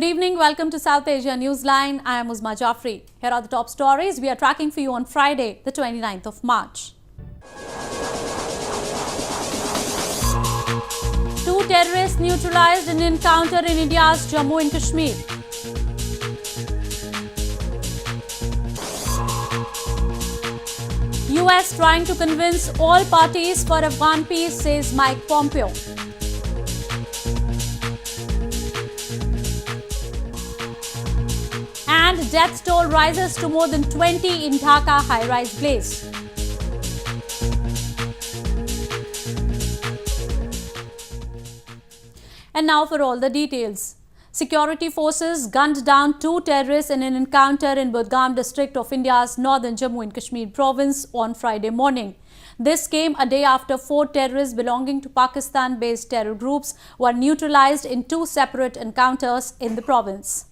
Good evening. Welcome to South Asia Newsline. I am Uzma Jaffrey. Here are the top stories we are tracking for you on Friday, the 29th of March. Two terrorists neutralized in an encounter in India's Jammu and Kashmir. US trying to convince all parties for Afghan peace, says Mike Pompeo. And death toll rises to more than 20 in Dhaka high-rise blaze. And now for all the details. Security forces gunned down two terrorists in an encounter in Budgam district of India's northern Jammu and Kashmir province on Friday morning. This came a day after four terrorists belonging to Pakistan-based terror groups were neutralized in two separate encounters in the province.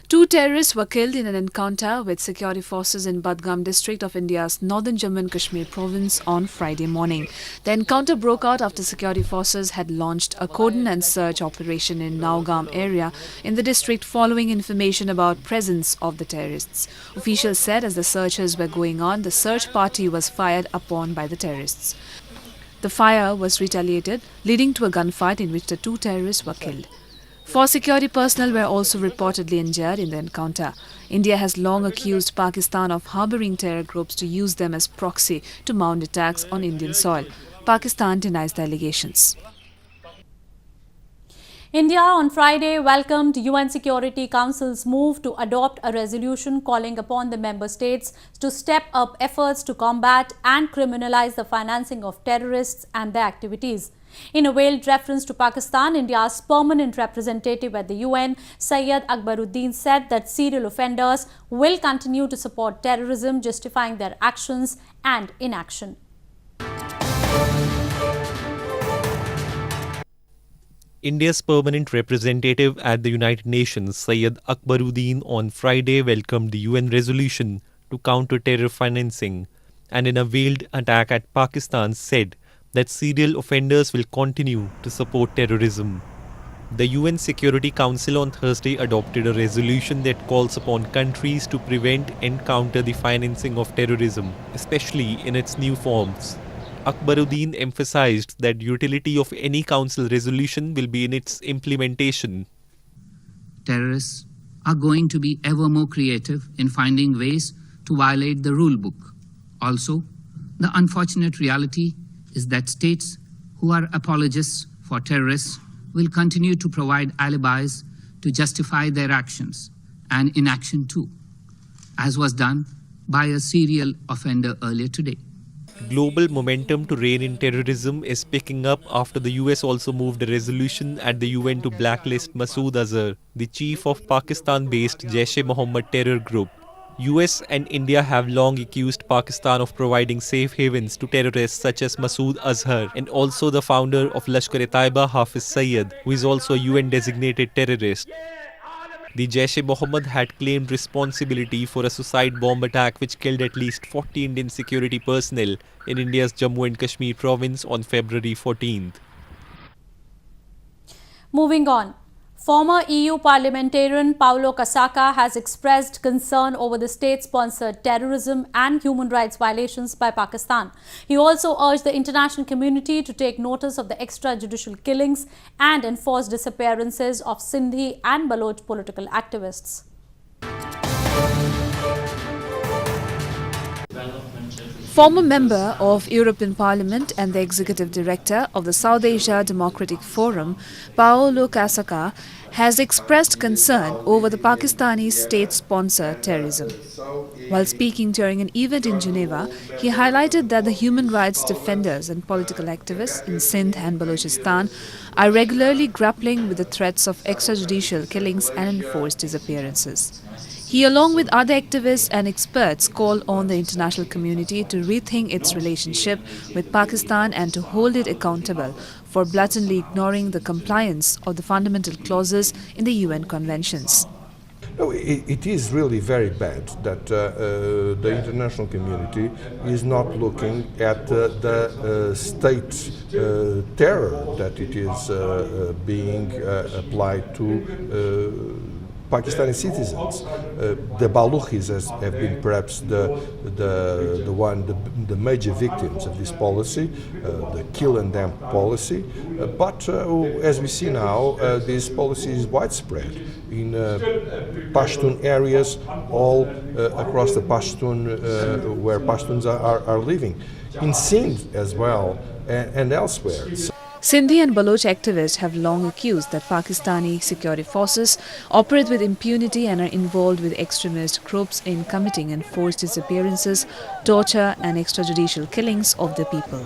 Two terrorists were killed in an encounter with security forces in Budgam district of India's northern Jammu and Kashmir province on Friday morning. The encounter broke out after security forces had launched a cordon and search operation in Naugam area in the district following information about presence of the terrorists. Officials said as the searches were going on, the search party was fired upon by the terrorists. The fire was retaliated, leading to a gunfight in which the two terrorists were killed. Four security personnel were also reportedly injured in the encounter. India has long accused Pakistan of harbouring terror groups to use them as proxy to mount attacks on Indian soil. Pakistan denies the allegations. India on Friday welcomed UN Security Council's move to adopt a resolution calling upon the member states to step up efforts to combat and criminalize the financing of terrorists and their activities. In a veiled reference to Pakistan, India's permanent representative at the UN, Syed Akbaruddin, said that serial offenders will continue to support terrorism, justifying their actions and inaction. India's permanent representative at the United Nations, Syed Akbaruddin, on Friday welcomed the UN resolution to counter terror financing and in a veiled attack at Pakistan said that serial offenders will continue to support terrorism. The UN Security Council on Thursday adopted a resolution that calls upon countries to prevent and counter the financing of terrorism, especially in its new forms. Akbaruddin emphasized that the utility of any council resolution will be in its implementation. Terrorists are going to be ever more creative in finding ways to violate the rule book. Also, the unfortunate reality is that states who are apologists for terrorists will continue to provide alibis to justify their actions and inaction too, as was done by a serial offender earlier today. Global momentum to rein in terrorism is picking up after the US also moved a resolution at the UN to blacklist Masood Azhar, the chief of Pakistan-based Jaish-e-Mohammed terror group. US and India have long accused Pakistan of providing safe havens to terrorists such as Masood Azhar and also the founder of Lashkar-e-Taiba, Hafiz Saeed, who is also a UN-designated terrorist. The Jaish-e-Mohammed had claimed responsibility for a suicide bomb attack which killed at least 40 Indian security personnel in India's Jammu and Kashmir province on February 14th. Moving on. Former EU parliamentarian Paolo Casacca has expressed concern over the state-sponsored terrorism and human rights violations by Pakistan. He also urged the international community to take notice of the extrajudicial killings and enforced disappearances of Sindhi and Baloch political activists. Former member of European Parliament and the executive director of the South Asia Democratic Forum, Paolo Casacca, has expressed concern over the Pakistani state-sponsored terrorism. While speaking during an event in Geneva, he highlighted that the human rights defenders and political activists in Sindh and Balochistan are regularly grappling with the threats of extrajudicial killings and enforced disappearances. He, along with other activists and experts, called on the international community to rethink its relationship with Pakistan and to hold it accountable for blatantly ignoring the compliance of the fundamental clauses in the UN conventions. No, it is really very bad that the international community is not looking at the state terror that it is being applied to Pakistani citizens. The Baluchis have been perhaps the major victims of this policy, the kill and damp policy. But as we see now, this policy is widespread in Pashtun areas, all across the Pashtun, where Pashtuns are living, in Sindh as well, and elsewhere. Sindhi and Baloch activists have long accused that Pakistani security forces operate with impunity and are involved with extremist groups in committing enforced disappearances, torture and extrajudicial killings of the people.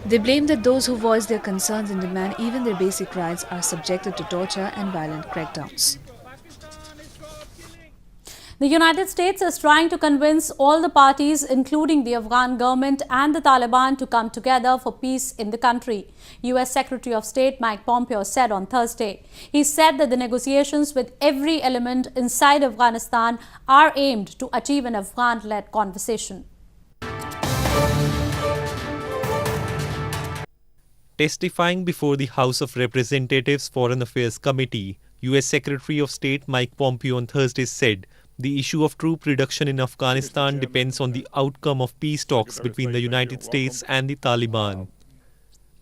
They blame that those who voice their concerns and demand even their basic rights are subjected to torture and violent crackdowns. The United States is trying to convince all the parties, including the Afghan government and the Taliban, to come together for peace in the country, U.S. Secretary of State Mike Pompeo said on Thursday. He said that the negotiations with every element inside Afghanistan are aimed to achieve an Afghan-led conversation. Testifying before the House of Representatives Foreign Affairs Committee, U.S. Secretary of State Mike Pompeo on Thursday said, the issue of troop reduction in Afghanistan depends on the outcome of peace talks between the United States and the Taliban.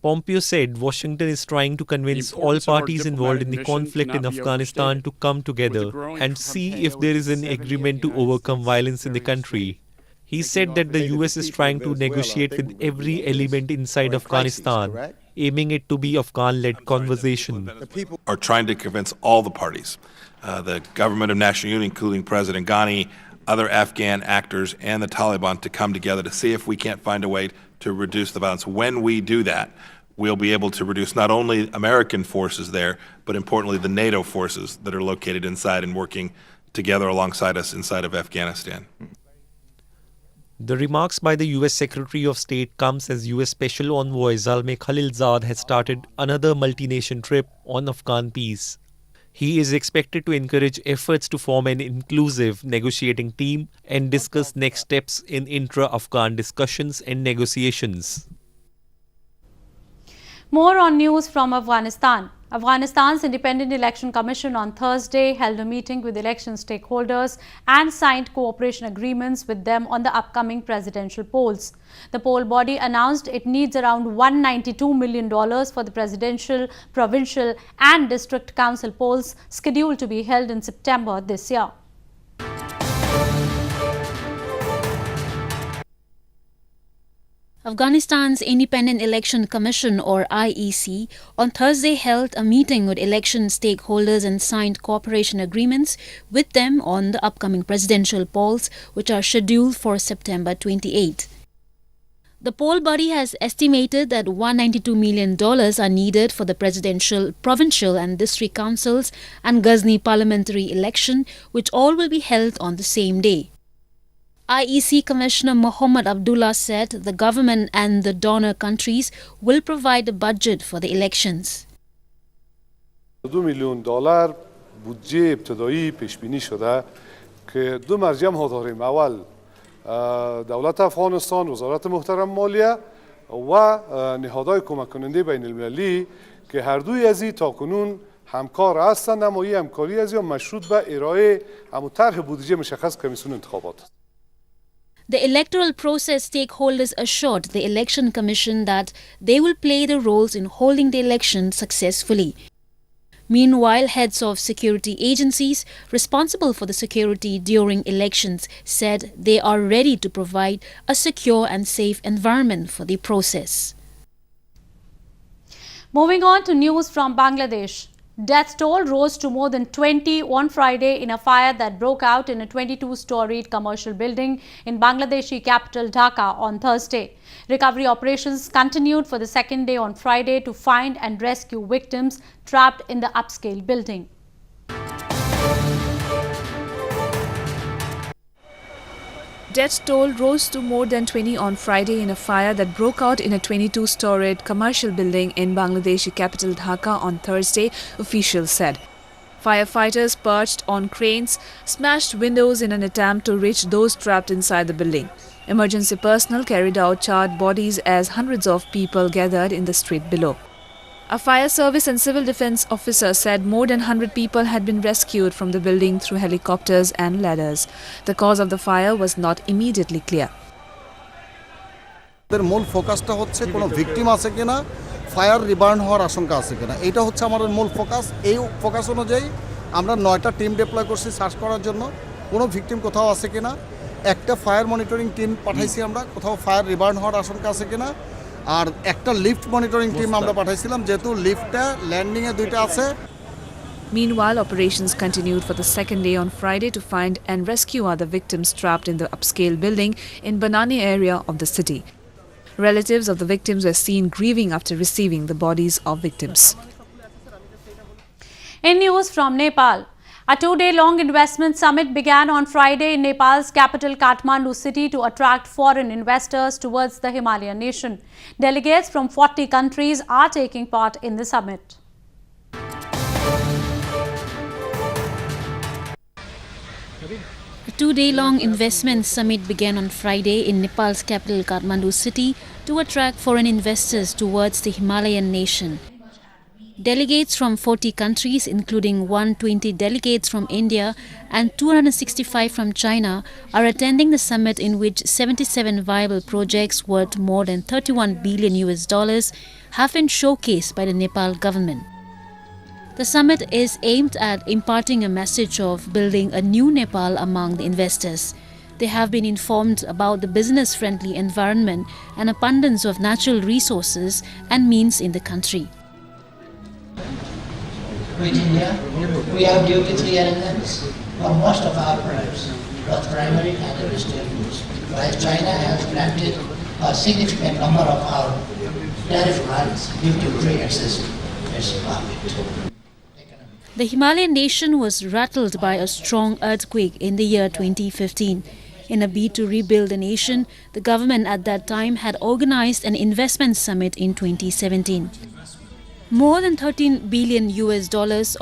Pompeo said Washington is trying to convince all parties involved in the conflict in Afghanistan to come together and see if there is an agreement to overcome violence in the country. He said that the US is trying to negotiate with every element inside Afghanistan, aiming it to be Afghan-led conversation. The people are trying to convince all the parties, the government of national unity, including President Ghani, other Afghan actors, and the Taliban to come together to see if we can't find a way to reduce the violence. When we do that, we'll be able to reduce not only American forces there, but importantly the NATO forces that are located inside and working together alongside us inside of Afghanistan. The remarks by the US Secretary of State comes as US Special Envoy Zalmay Khalilzad has started another multi-nation trip on Afghan peace. He is expected to encourage efforts to form an inclusive negotiating team and discuss next steps in intra-Afghan discussions and negotiations. More on news from Afghanistan. Afghanistan's Independent Election Commission on Thursday held a meeting with election stakeholders and signed cooperation agreements with them on the upcoming presidential polls. The poll body announced it needs around $192 million for the presidential, provincial and district council polls scheduled to be held in September this year. Afghanistan's Independent Election Commission or IEC on Thursday held a meeting with election stakeholders and signed cooperation agreements with them on the upcoming presidential polls, which are scheduled for September 28. The poll body has estimated that $192 million are needed for the presidential, provincial and district councils and Ghazni parliamentary election, which all will be held on the same day. IEC Commissioner Mohammad Abdullah said the government and the donor countries will provide a budget for the elections. $2 میلیون بودجه ابتدایی پیش بینی شده که دو مرجع ها داریم. اول دولت افغانستان، وزارت محترم مالیه و نهادهای کمک کننده بین المللی که هر دوی از این تاکنون همکار هستند، اما این همکاری از این مشروط به ارائه همون طرح بودجه مشخص کمیسیون انتخابات. The electoral process stakeholders assured the Election Commission that they will play their roles in holding the election successfully. Meanwhile, heads of security agencies responsible for the security during elections said they are ready to provide a secure and safe environment for the process. Moving on to news from Bangladesh. Death toll rose to more than 20 on Friday in a fire that broke out in a 22-storied commercial building in Bangladeshi capital Dhaka on Thursday. Recovery operations continued for the second day on Friday to find and rescue victims trapped in the upscale building. Death toll rose to more than 20 on Friday in a fire that broke out in a 22-storied commercial building in Bangladeshi capital Dhaka on Thursday, officials said. Firefighters perched on cranes smashed windows in an attempt to reach those trapped inside the building. Emergency personnel carried out charred bodies as hundreds of people gathered in the street below. A fire service and civil defense officer said more than 100 people had been rescued from the building through helicopters and ladders. The cause of the fire was not immediately clear. The main focus is কোনো victim আছে কিনা, fire রিবার্ন হওয়ার আশঙ্কা আছে কিনা, এটা হচ্ছে আমাদের মূল ফোকাস। এই ফোকাস অনুযায়ী আমরা 9টা টিম ডিপ্লয় করছি সার্চ করার জন্য, কোনো ভিকটিম কোথাও আছে কিনা। একটা ফায়ার মনিটরিং টিম পাঠাইছি আমরা, কোথাও ফায়ার রিবার্ন হওয়ার আশঙ্কা আছে কিনা। আর একটা লিফট মনিটরিং টিম আমরা পাঠাইছিলাম, যেহেতু লিফটটা ল্যান্ডিং এ দুইটা আছে। Meanwhile, operations continued for the second day on Friday to find and rescue other victims trapped in the upscale building in Banani area of the city. Relatives of the victims were seen grieving after receiving the bodies of victims. In news from Nepal, a two-day-long investment summit began on Friday in Nepal's capital Kathmandu city to attract foreign investors towards the Himalayan nation. Delegates from 40 countries are taking part in the summit. A two-day-long investment summit began on Friday in Nepal's capital Kathmandu city to attract foreign investors towards the Himalayan nation. Delegates from 40 countries, including 120 delegates from India and 265 from China, are attending the summit, in which 77 viable projects worth more than $31 billion have been showcased by the Nepal government. The summit is aimed at imparting a message of building a new Nepal among the investors. They have been informed about the business-friendly environment and abundance of natural resources and means in the country. With India, we have duty-free arrangements for most of our products, both primary and industrial goods, while China has granted a significant number of our tariff grants duty-free access to its market. The Himalayan nation was rattled by a strong earthquake in the year 2015. In a bid to rebuild the nation, the government at that time had organized an investment summit in 2017. More than $13 billion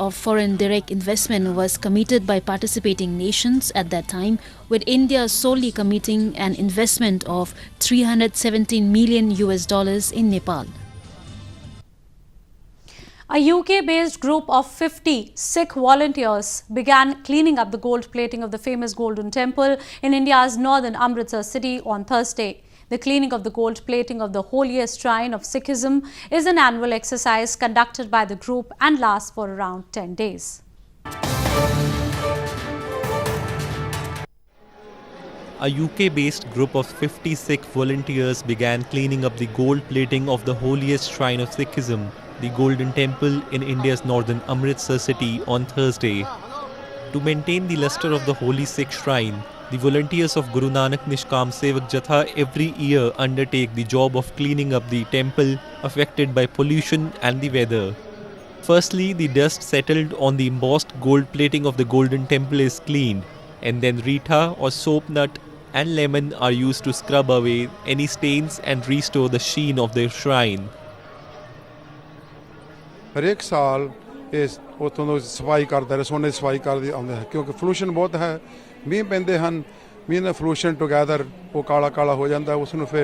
of foreign direct investment was committed by participating nations at that time, with India solely committing an investment of $317 million in Nepal. A UK-based group of 50 Sikh volunteers began cleaning up the gold plating of the famous Golden Temple in India's northern Amritsar city on Thursday. The cleaning of the gold plating of the holiest shrine of Sikhism is an annual exercise conducted by the group and lasts for around 10 days. A UK-based group of 50 Sikh volunteers began cleaning up the gold plating of the holiest shrine of Sikhism, the Golden Temple in India's northern Amritsar city on Thursday. To maintain the luster of the holy Sikh shrine, the volunteers of Guru Nanak Nishkam Sevak Jatha every year undertake the job of cleaning up the temple affected by pollution and the weather. Firstly, the dust settled on the embossed gold plating of the Golden Temple is cleaned, and then Rita or soap nut and lemon are used to scrub away any stains and restore the sheen of the shrine. हर एक साल इस उतों सफाई करते रहे सोने सफाई करते आते हैं क्योंकि पोल्यूशन बहुत है मीह पैंदे हैं मीह ने पोल्यूशन टुगैदर वो काला काला हो जाता है उसनों फिर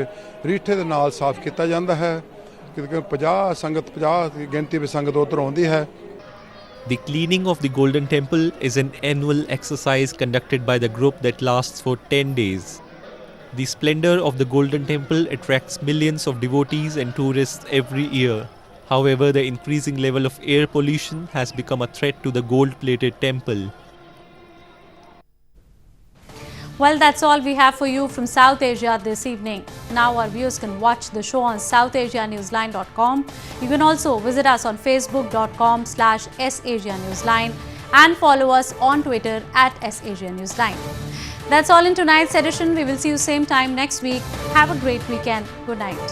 रीठे दे नाल साफ किया जाता है कि 50 संगत 50 गिनती में संगत उधर आती है. The cleaning of the Golden Temple is an annual exercise conducted by the group that lasts for 10 days. The splendor of the Golden Temple attracts millions of devotees and tourists every year. However, the increasing level of air pollution has become a threat to the gold-plated temple. Well, that's all we have for you from South Asia this evening. Now our viewers can watch the show on southasianewsline.com. You can also visit us on facebook.com/SAsiaNewsline and follow us on Twitter @SAsiaNewsline. That's all in tonight's edition. We will see you same time next week. Have a great weekend. Good night.